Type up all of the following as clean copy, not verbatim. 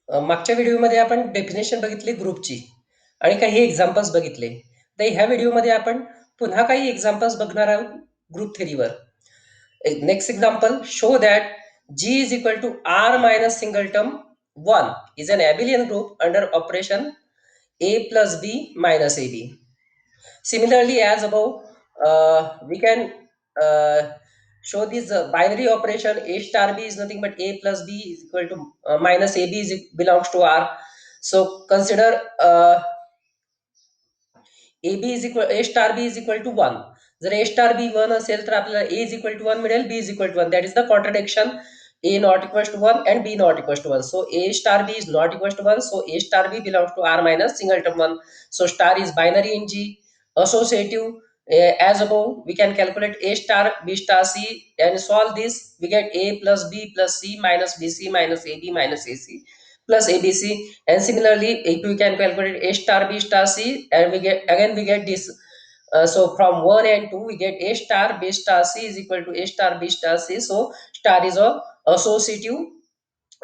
मागच्या व्हिडिओमध्ये आपण डेफिनेशन बघितली ग्रुपची आणि काही एक्झाम्पल्स बघितले. तर ह्या व्हिडिओमध्ये आपण पुन्हा काही एक्झाम्पल्स बघणार आहोत ग्रुप थेरीवर. Next example, show that G is equal to R minus singleton 1 is an abelian group under operation A plus B minus AB. Similarly, as above, we can uh, show this binary operation A star B is nothing but A plus B is equal to minus AB belongs to R. So consider AB is equal A star B is equal to 1. जर A star B 1 असेल तर आपल्याला A is equal to 1 मिळेल, B is equal to 1. That is the contradiction. A not equals to 1 and B not equals to 1. So A star B is not equals to 1. So A star B belongs to R minus singleton 1. So star is binary in G. Associative, as above, we can calculate A star B star C and solve this. We get A plus B plus C minus BC minus AB minus AC plus ABC. And similarly, if we can calculate A star B star C, and we get this. So from 1 and 2 we get A star B star C is equal to A star B star C. So star is a associative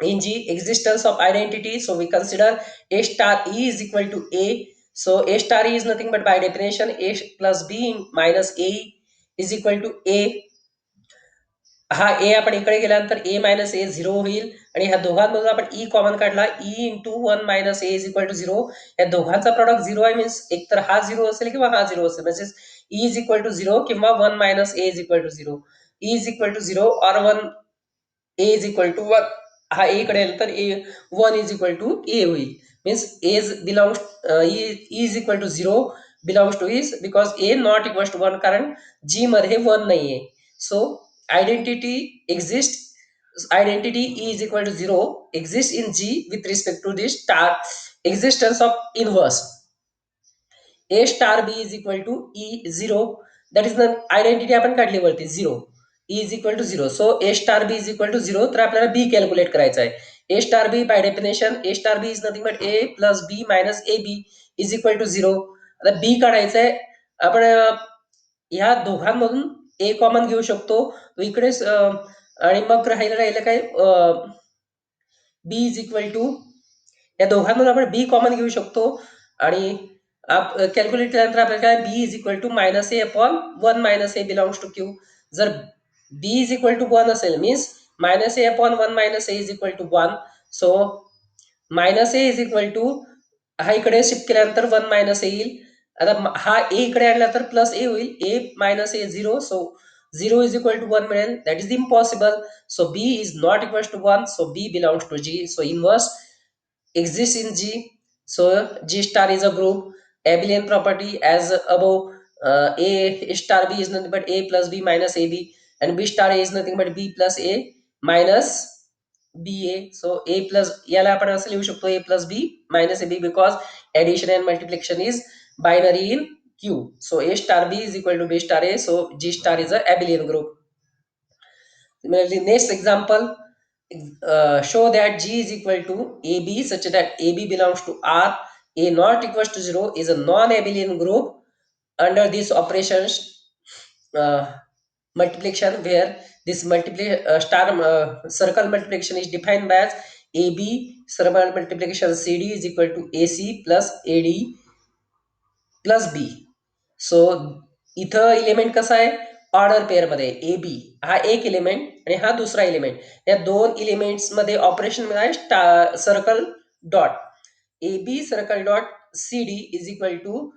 in G. Existence of identity, so we consider A star E is equal to A. So A star E is nothing but by definition A plus B minus A is equal to A. हा ए आपण इकडे गेल्यानंतर ए minus A zero होईल आणि ह्या दोघांमधून आपण E common काढला, E into 1 minus A is equal to 0. या दोघांचा प्रॉडक्ट 0 आहे, मीन्स एक तर हा 0 असेल किंवा हा 0 असेल, म्हणजे ई इज इक्वल टू 0 किंवा 1 minus A is equal to 0. E is equal to 0 और 1 ए इज इक्वल टू 1. हा ए कडे आला तर A 1 is equal to A होईल, means A belongs E is equal to 0 belongs to is, because A not equal to 1, कारण G मध्ये 1 नाहीये. So identity exists, identity E is equal to 0 exists in G with respect to this star existence of inverse. A star B is equal to E 0, that is the identity आपण काढली वरती 0. E is equal to 0. So A star B is equal to 0. तर आपल्याला B calculate करायचा आहे. A star B by definition A star B is nothing but A plus B minus AB is equal to 0. आता B काढायचं आहे आपण. ह्या दोघांमधून ए common घेऊ शकतो, तो इकडेच आणि मग राहिलं काय बी इज इक्वल टू, या दोघांमधून आपण बी कॉमन घेऊ शकतो आणि कॅल्क्युलेट केल्यानंतर आपल्याला काय B is equal to minus A upon 1 minus A belongs to Q. जर बी इज इक्वल टू 1 असेल means minus A upon 1 minus A is equal to 1. So minus A is equal to, हा इकडे shift केल्यानंतर 1 minus ए येईल. आता हा A इकडे आणला तर प्लस ए होईल, A minus A 0. So 0 is equal to 1 मिळेल, that is impossible. So B is not equal to 1. So B belongs to G. So inverse exists in G. So G star is a group. Abelian property as above. A star B is nothing but A plus B minus AB, and B star A is nothing but B plus A minus BA. So A plus याला आपण असं लिहू शकतो A plus B minus AB, because addition and multiplication is binary in Q. So A star B is equal to B star A. So G star is a abelian group. Similarly, next example, show that G is equal to AB such that AB belongs to R. A not equals to 0 is a non-abelian group under these operations multiplication, where this circle multiplication is defined as AB circle multiplication CD is equal to AC plus AD plus B. So इथं element कसा आहे, order pair मध्ये A B हा एक element आणि हा दुसरा element, या दोन एलिमेंट्स मध्ये ऑपरेशन आहे circle dot A B circle dot C D is equal to,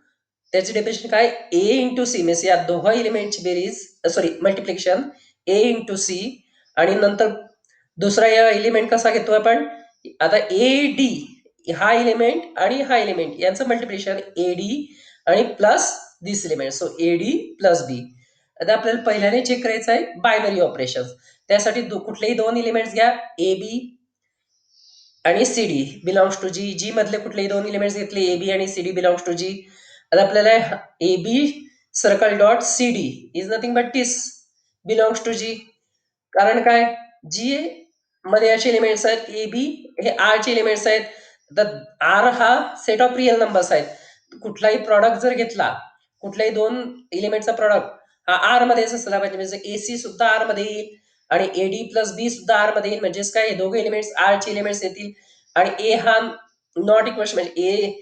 त्याची डेफिनेशन काय, ए इंटू सी, मीन्स या दोघा एलिमेंटची बेरीज, sorry multiplication A into C, आणि नंतर दुसरा या एलिमेंट कसा घेतो आपण, आता ए डी हा एलिमेंट आणि हा एलिमेंट यांचं मल्टिप्लिकेशन ए डी आणि plus this element, so A D plus B. आता आपल्याला पहिल्याने चेक करायचं आहे बायनरी ऑपरेशन. त्यासाठी कुठलेही दोन एलिमेंट्स घ्या, ए बी आणि C D belongs to G. G मधले कुठलेही दोन एलिमेंट्स घेतले, ए बी आणि C D belongs to G. आता आपल्याला A B circle dot C D is nothing but this belongs to G. कारण काय, जी मध्ये असे एलिमेंट्स आहेत, ए बी हे आर चे एलिमेंट्स आहेत. तर आर हा सेट ऑफ रिअल नंबर्स आहेत. कुठलाही प्रॉडक्ट जर घेतला, कुठल्याही दोन एलिमेंटचा प्रॉडक्ट हा आर मध्येच असला पाहिजे, म्हणजे एसी सुद्धा आर मध्ये येईल आणि एडी प्लस बी सुद्धा आर मध्ये येईल. म्हणजेच काय, हे दोघे एलिमेंट्स आर चे एलिमेंट्स येतील. आणि ए हा नॉट इक्वल म्हणजे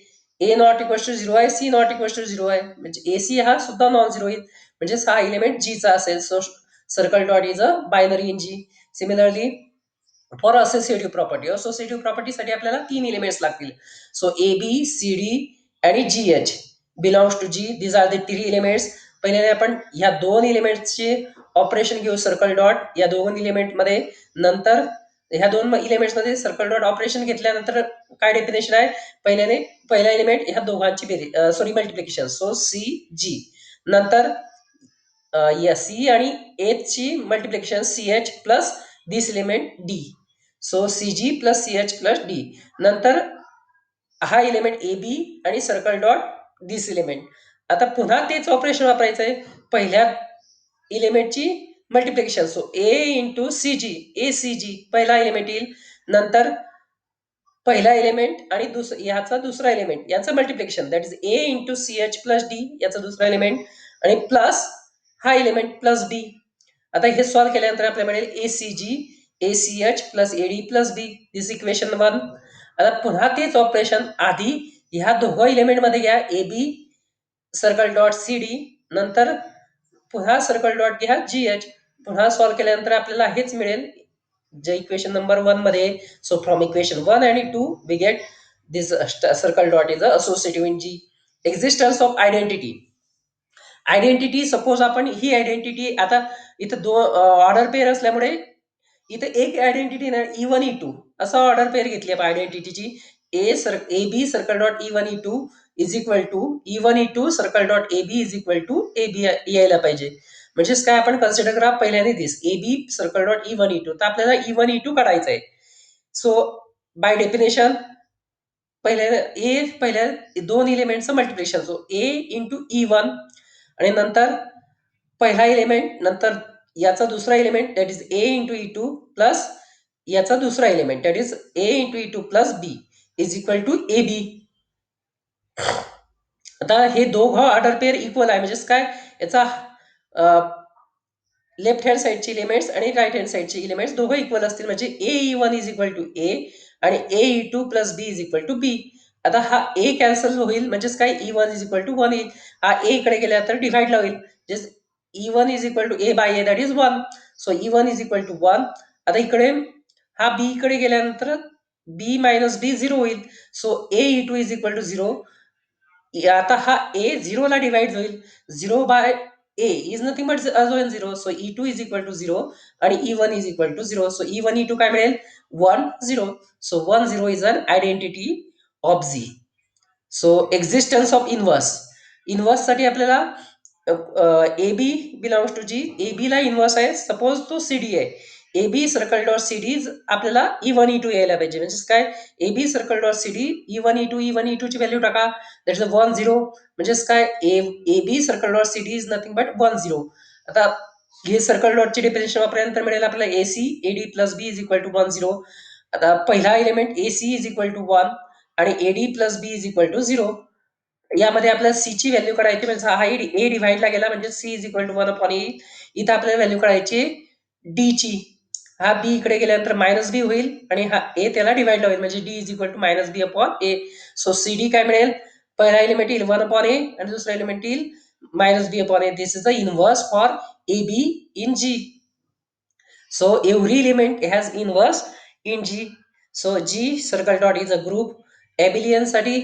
A not equal to zero आहे, C not equal to zero आहे, म्हणजे एसी हा सुद्धा नॉन झिरो येईल, म्हणजे हा एलिमेंट जीचा असेल. So circle dot is a binary in G. Similarly for associative property, associative प्रॉपर्टीसाठी आपल्याला 3 एलिमेंट्स लागतील. So A B C D आणि G H belongs to G. These are the 3 elements. पहिले आपण ह्या 2 एलिमेंट्सचे ऑपरेशन घेऊ सर्कल डॉट या 2 एलिमेंट मध्ये. नंतर ह्या 2 एलिमेंट्स मध्ये सर्कल डॉट ऑपरेशन घेतल्यानंतर काय डेफिनेशन आहे, पहिला एलिमेंट ह्या दोघांची बेरीज, sorry multiplication, so C G. नंतर या सी आणि एच ची multiplication C H plus this element D. So C G plus C H plus D. नंतर हा एलिमेंट ए बी आणि सर्कल डॉट दिस एलिमेंट. आता पुन्हा तेच ऑपरेशन वापरायचं आहे, पहिल्या एलिमेंटची multiplication. So a into C G, A C जी पहिला एलिमेंट येईल. नंतर पहिला एलिमेंट आणि ह्याचा दुसरा एलिमेंट याचं multiplication, that is A into C H plus D याचा दुसरा एलिमेंट, आणि प्लस हा एलिमेंट प्लस बी. आता हे सॉल्व्ह केल्यानंतर आपल्याला मिळेल A C G A C H plus A D plus B. This equation 1. आता पुन्हा तेच ऑपरेशन आधी ह्या दोघं एलिमेंट मध्ये घ्या, A B circle dot C D, नंतर पुन्हा सर्कल डॉट घ्या जी एच. पुन्हा सॉल्व्ह केल्यानंतर आपल्याला हेच मिळेल जे इक्वेशन नंबर 1 मध्ये. सो फ्रॉम इक्वेशन 1 आणि 2 we get this circle dot is associative in G. Existence of identity. Identity suppose आपण ही आयडेंटिटी आता इथं ऑर्डर पेअर असल्यामुळे इथे एक identity E one E two असं ऑर्डर पेअर घेतली आपण आयडेंटिटीची. A B circle dot E one E two is equal to E one E two circle dot A B is equal to A B यायला पाहिजे. म्हणजेच काय, आपण consider करा पहिल्याने this A B circle dot E one E two, तर आपल्याला e one E to काढायचं आहे. सो बाय डेफिनेशन पहिल्या 2 एलिमेंटचं multiplication, so a into e one आणि नंतर पहिला एलिमेंट, नंतर याचा दुसरा element that is A into e two plus याचा दुसरा element that is A into e two plus B is equal to A b. आता हे दोघं ऑर्डर पेअर इक्वल आहे, म्हणजेच काय, याचा लेफ्ट हँड साईडचे एलिमेंट्स आणि राईट हँड साईडचे एलिमेंट्स दोघं इक्वल असतील, म्हणजे A E one is equal to A आणि A E two plus B is equal to B. आता हा ए कॅन्सल होईल, म्हणजेच काय, E one is equal to one येईल. हा ए इकडे गेल्यानंतर डिव्हाइडला होईल, म्हणजेच E one is equal to A by A that is one. So E one is equal to one. आता इकडे हा बी इकडे गेल्यानंतर बी मायनस बी झिरो होईल. So A E two is equal to zero. आता हा A झिरोला divide होईल, zero by A is nothing but अजून zero. So E two is equal to zero आणि E one is equal to zero. So E one E two काय मिळेल, 1 0. So 1 0 is an identity of G. So existence of inverse. Inverse साठी आपल्याला A B belongs to G. A B ला inverse आहे, suppose तो c d आहे. A B circle dot C d आपल्याला e one E two यायला पाहिजे, म्हणजे काय, a B circle dot C d e one E two ची व्हॅल्यू टाका, दॅट इज 1 0. म्हणजेच काय, a B circle dot C D is nothing but 1 0. आता हे सर्कल डॉटची डेफिनेशन वापरल्यानंतर मिळेल आपल्याला A C A D plus B is equal to 1 0. आता पहिला element A C is equal to 1 आणि A D plus B is equal to 0. यामध्ये आपल्याला सी ची व्हॅल्यू काढायची, म्हणजे हा ए डिव्हाइडला गेला म्हणजे C is equal to one upon A. इथं आपल्याला व्हॅल्यू काढायची डी ची. हा बी इकडे गेल्यानंतर मायनस बी होईल आणि हा ए त्याला डिवाइडला होईल, म्हणजे d is equal to minus b upon a. So c d काय मिळेल, पहिला एलिमेंट येईल 1 अपॉन ए आणि दुसरा एलिमेंट येईल minus b upon a. This is the inverse for a b in g. So every element has inverse in G. So G circle dot is a group. Abelian साठी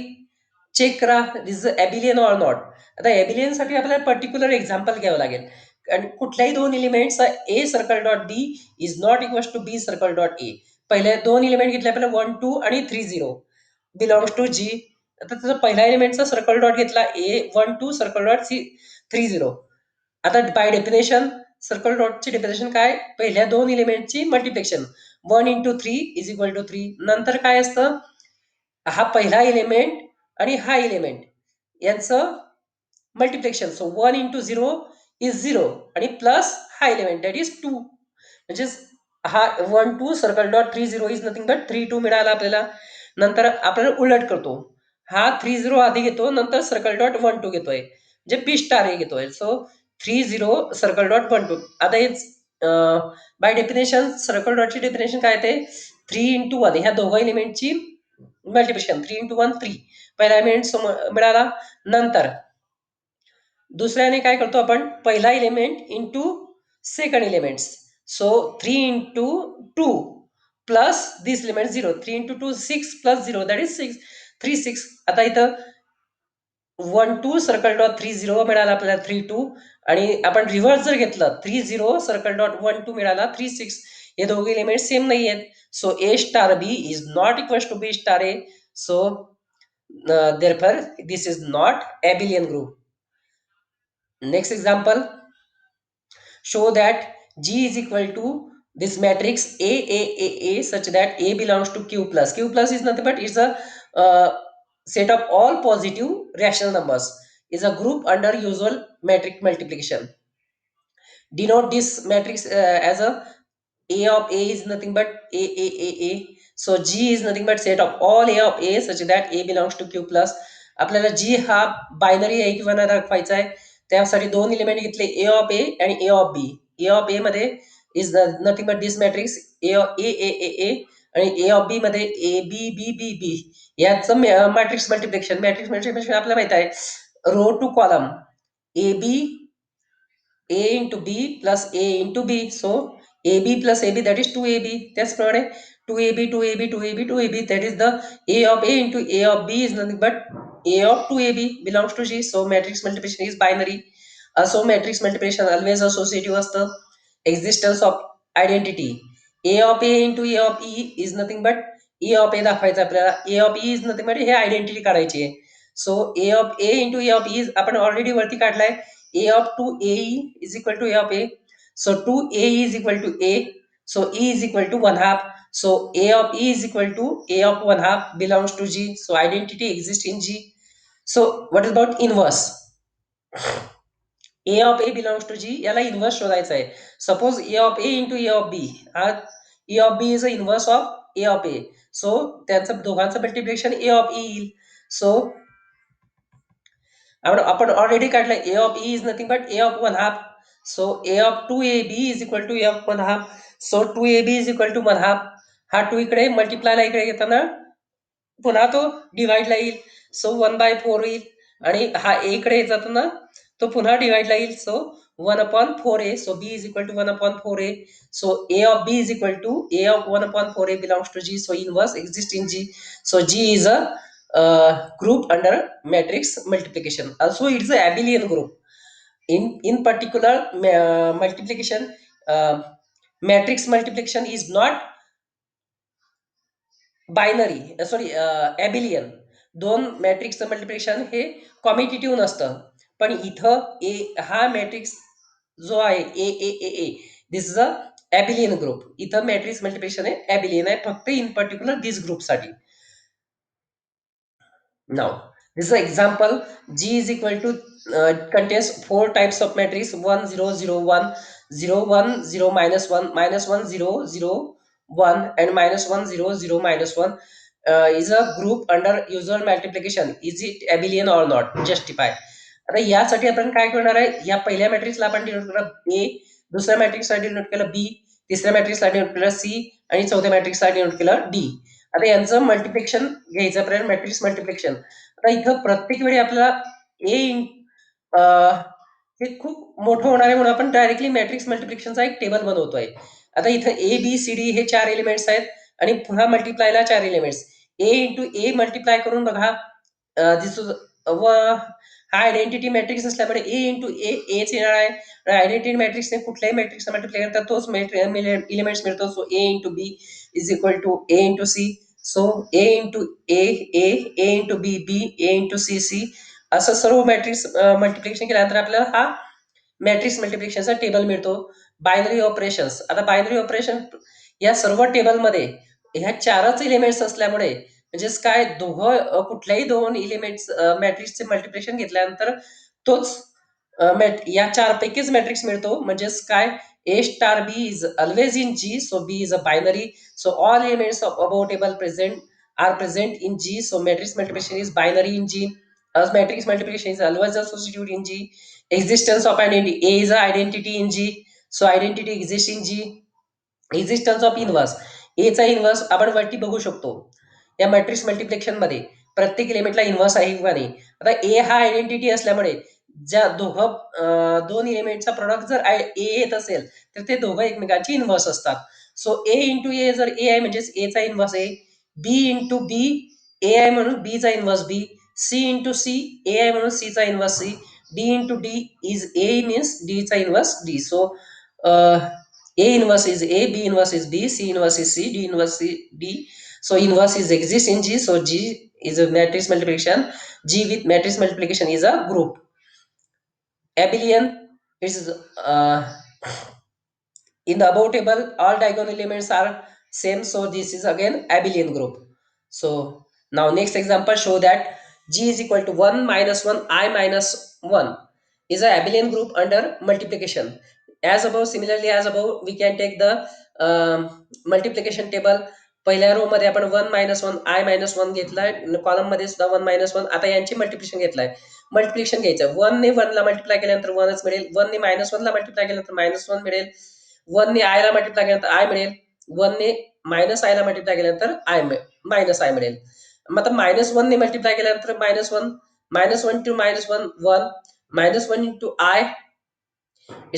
check करा दिस is abelian or not. आता abelian साठी आपल्याला particular example घ्यावं लागेल, आणि कुठल्याही 2 elements a circle dot b is not equal to b circle dot a. पहिले 2 एलिमेंट घेतले आपल्याला 1 2 आणि 3 0 बिलॉंग्स टू जी. आता त्याचा पहिल्या एलिमेंटचा सर्कल डॉट घेतला ए 1 2 सर्कल डॉट 3 0. आता बाय डेफिनेशन सर्कल डॉटची डेफिनेशन काय, पहिल्या 2 एलिमेंटची multiplication 1 into 3 is equal to 3. नंतर काय असतं, हा पहिला एलिमेंट आणि हा एलिमेंट यांचं मल्टिप्लिकेशन. सो 1 इंटू 0 इज 0 आणि प्लस हा एलिमेंट दॅट इज 2. म्हणजे हा 1 2 circle dot 3 0 is nothing but 3 2 मिळाला आपल्याला. नंतर आपल्याला उलट करतो, हा 3 0 आधी घेतो, नंतर सर्कल डॉट 1 2 घेतोय, म्हणजे पी स्टार हे घेतोय. So 3 0 circle dot 1 2. आता हेच बाय डेफिनेशन सर्कल डॉटची डेफिनेशन काय ते 3 इंटू 1 ह्या दोघं एलिमेंटची मल्टिप्लिकेशन 3 into 1 3 पहिला एलिमेंट मिळाला. नंतर दुसऱ्याने काय करतो आपण पहिला element into second element. So 3 into 2 plus this element 0. 3 into 2 6 plus 0 that is 6 3 6. आता इथं 1 2 सर्कल डॉट 3 0 मिळाला आपल्याला 3 2 आणि आपण रिव्हर्स जर घेतलं 3 0 सर्कल डॉट 1 2 मिळाला 3 6. हे दोघे एलिमेंट सेम नाही आहेत. So a star b is not equal to b star a. So therefore this is not abelian group. Next example, show that G is equal to this matrix A such that A belongs to Q plus. Q plus is nothing but it's a set of all positive rational numbers. Is a group under usual matrix multiplication. Denote this matrix as a of A is nothing but A. So G is nothing but set of all A of A such that A belongs to Q plus. आपल्याला G हा binary आहे किंवा नाही दाखवायचा आहे. त्यासाठी दोन element घेतले ए ऑफ ए आणि A of B. A of A मध्ये is nothing but this matrix A A आणि ए ऑफ बी मध्ये ए बी बी बी बी. याचं मॅट्रिक्स मल्टिप्लिकेशन आपल्याला माहित आहे row two column a b a into b plus a into b. So ab plus ab that is 2ab. त्याचप्रमाणे 2ab 2ab 2ab 2ab that is the a of a into a of b is nothing but a of 2ab belongs to G. So matrix multiplication is binary. So matrix multiplication always associative असतं. Existence of identity a of a into a of e is nothing but a of a दाखवायचं आपल्याला. a of e is nothing but हे identity काढायची आहे. So a of a into a of e आपण already वरती काढलाय. a of 2ae is equal to a of a. So 2ae is equal to a. So e is equal to 1 half. So a of e is equal to a of 1 half belongs to G. So identity exists in G. So what is about inverse? a of a belongs to G. याला inverse शोधायचं आहे. Suppose a of a into a of b. a of b is a inverse of a of a. So त्यांचं दोघांचं multiplication a of e येईल. So आपण already काढलं a of e is nothing but a of 1 half. So a of 2ab is equal to a of 1 half. So 2ab is equal to 1 half. हा 2 इकडे मल्टिप्लायला इकडे घेताना पुन्हा तो डिवाइडला येईल. सो 1/4 येईल आणि हा a इकडे जाताना तो पुन्हा डिवाइडला येईल. So 1/4a. So b is equal to 1/4a. So a of b is equal to a of 1/4a belongs to G. So inverse exists in G. So G is a group under matrix multiplication. Also it's a abelian group. In particular multiplication matrix multiplication is not binary sorry abelian. दोन मॅट्रिक्सचं multiplication हे कॉमिटेटिव्ह नसतं. पण इथं ए हा matrix जो आहे A A A A this is a abelian group. इथं matrix multiplication आहे ॲबिलियन आहे फक्त इन पर्टिक्युलर दिस ग्रुपसाठी. Now, this is an example. G is equal to contains four types of matrix 1 0 0 1 0 1 0 minus 1 minus 1 0 0 1 and minus 1 0 0 minus 1 is a group under usual multiplication. Is it abelian or not? Justify. आता यासाठी आपण काय करणार आहे या पहिल्या मॅट्रिक्सला आपण denote केलं ए, दुसऱ्या मॅट्रिक्सला डिनोट केलं बी, तिसऱ्या मॅट्रिक्सला डिनोट केलं सी आणि चौथ्या मॅट्रिक्सला डिनोट केलं डी. आता यांचं मल्टिप्लिकेशन घ्यायचं आपल्याला मॅट्रिक्स मल्टिप्लिकेशन. आता इथं प्रत्येक वेळी आपल्याला ए हे खूप मोठं होणार आहे म्हणून आपण डायरेक्टली मॅट्रिक्स मल्टिप्लिकेशनचा एक टेबल बनवतोय. आता इथं ए बी सी डी हे 4 एलिमेंट्स आहेत आणि पुन्हा मल्टिप्लायला 4 एलिमेंट्स. ए इंटू ए मल्टिप्लाय करून बघा हा आयडेंटिटी मॅट्रिक्स असल्यामुळे ए इंटू ए एच येणार आहे. आयडेंटिटी मॅट्रिक्सने कुठल्याही मॅट्रिक्सला मल्टिप्लाय करता तोच एलिमेंट्स मिळतो. So a into b is equal to a into c. So a into a a into b b a into c c असं सर्व मॅट्रिक्स मल्टिप्लिकेशन केल्यानंतर आपल्याला हा मॅट्रिक्स मल्टिप्लिकेशनचा टेबल मिळतो. Binary operations. आता बायनरी ऑपरेशन या सर्व टेबलमध्ये ह्या 4च एलिमेंट्स असल्यामुळे म्हणजेच काय दोघं कुठल्याही दोन एलिमेंट्स मॅट्रिक्सचे मल्टिप्लिकेशन घेतल्यानंतर तोच या 4 पैकीच मॅट्रिक्स मिळतो. म्हणजेच काय A star B is always in G. So B is a binary. So all elements of above table are present in G. So matrix multiplication is binary in G. As matrix multiplication is always associated in G. Existence of identity. A is an identity in G. So identity exists in G. Existence of inverse. A चा inverse आपण वरती बघू शकतो. या matrix multiplication मध्ये प्रत्येक एलिमेंटला inverse आहे किंवा नाही. आता ए हा आयडेंटिटी असल्यामुळे ज्या दोन एलिमेंटचा प्रोडक्ट जर ए येत असेल तर ते दोघं एकमेकांची इन्व्हर्स असतात. सो ए इंटू ए जर ए आहे म्हणजेच ए चा इन्व्हर्स ए, बी इंटू बी ए आहे म्हणून बी चा inverse B, C into C A आहे म्हणून सी चा inverse C, D into D is A means D चा inverse D. So A inverse is A, B inverse is B, C inverse is C, D inverse is D. So inverse is exist in G. So G is a matrix multiplication. G with matrix multiplication is a group. Abelian is in the above table all diagonal elements are same. So this is again abelian group. So now next example show that G is equal to 1 minus 1 I minus 1 is a abelian group under multiplication. As above, similarly as above, we can take the multiplication table. पहिल्या row मध्ये आपण 1 minus 1 I minus 1 घेतलाय, column मध्ये सुद्धा 1 minus 1. आता यांची multiplication घेतलाय. Multiplication घ्यायचं 1 ने 1 ला मल्टिप्लाय केल्यानंतर 1च मिळेल, 1 ने मायनस 1 ला मल्टिप्लाय केल्यानंतर मायनस 1 मिळेल, 1 ने आय ला मल्टिप्लाय केल्यानंतर आय मिळेल, 1 ने मायनस आय ला मल्टिप्लाय केल्यानंतर आय मायनस आय मिळेल. मग आता मायनस 1 ने मल्टिप्लाय केल्यानंतर minus 1 to minus 1 1, minus 1 into i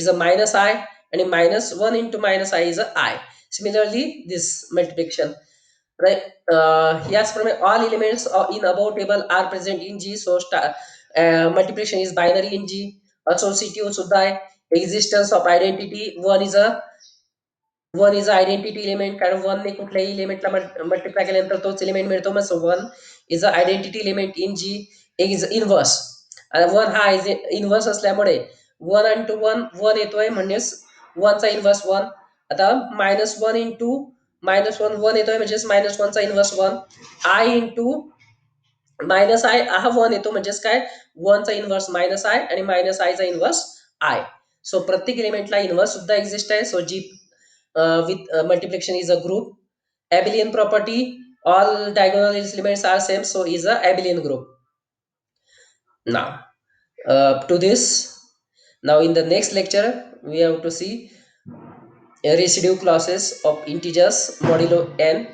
is a minus I, and a minus 1 into minus I is a I. Similarly, this multiplication, right? Yes, from all elements in above table are present in G. So multiplication is binary in G. Associative सुद्धा आहे. Existence of identity. One is identity element, कारण one ने कुठल्याही एलिमेंटला multiply केल्यानंतर तोच element मिळतो. मग one is a identity element in g. Is inverse. One हा इनव्हर्स असल्यामुळे 1 इंटू 1 1 येतोय म्हणजेच 1चा इन्व्हर्स 1. आता मायनस 1 इंटू मायनस 1 1 येतोय म्हणजेच मायनस 1चा inverse 1. I into minus I हा 1 येतो म्हणजेच काय 1चा इन्व्हर्स मायनस आय आणि मायनस आयचा इन्व्हर्स आय. सो प्रत्येक एलिमेंटला इन्व्हर्स सुद्धा एक्झिस्ट आहे. So G with multiplication is a group. Abelian property, all diagonal elements are same, so is a abelian group. Now to this, now in the next lecture we have to see residue clauses of integers modulo n.